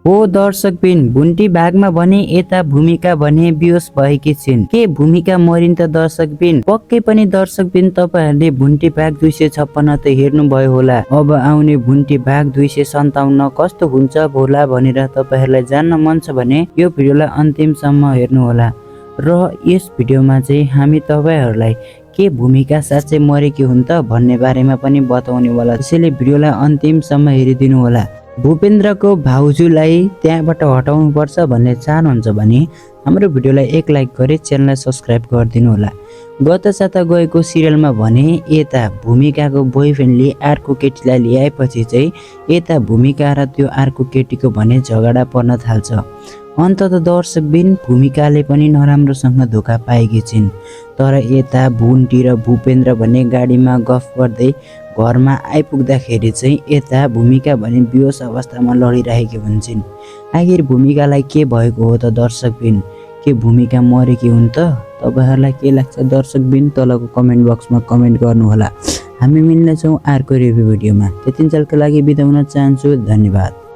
हो दर्शकबिन, भुन्टी भागमा भने यता भूमिका भने बेहोस भएकी छिन्। के भूमिका मरिन् त दर्शकबिन? पक्कै पनि दर्शकबिन, तपाईहरुले भुन्टी भाग 256 त हेर्नुभयो होला। अब आउने भुन्टी भाग 257 कस्तो हुन्छ होला भनेर तपाईहरुलाई जान्न मन छ भने यो भिडियोलाई अन्तिमसम्म हेर्नु होला। र यस भिडियोमा चाहिँ हामी तपाईहरुलाई के भूमिका साँच्चै मरेकी हुन् त भन्ने बारेमा पनि बताउने वाला, त्यसैले भिडियोलाई अन्तिमसम्म हेरिदिनु होला। भूपेन्द्रको भाउजूलाई त्यहाँबाट हटाउनु पर्छ भन्ने चाहनुहुन्छ भने हाम्रो भिडियोलाई एक लाइक गरी च्यानललाई सब्स्क्राइब गरिदिनु होला। गत साता गएको सिरियलमा भने यता भूमिकाको बोयफ्रेन्डले अर्को केटीलाई ल्याएपछि चाहिँ यता भूमिका र त्यो अर्को केटीको भने झगडा पर्न थाल्छ। अन्तत दर्शकबिन, भूमिकाले पनि नराम्रोसँग धोका पाएकी छिन्। तर यता भुन्टी र भूपेन्द्र भने गाडीमा गफ गर्दै घरमा आइपुग्दाखेरि चाहिँ यता भूमिका भने बेहोस अवस्थामा लडिरहेकी हुन्छन्। आखिर भूमिकालाई के भएको हो त दर्शकबिन? के भूमिका मरेकी हुन् त? तपाईहरुलाई के लाग्छ दर्शकबिन? तलको कमेन्ट बक्समा कमेन्ट गर्नु होला। हामी मिल्नेछौँ अर्को रिभ्यू भिडियोमा। त्यतिन्जेलको लागि बिदा हुन चाहन्छु। धन्यवाद।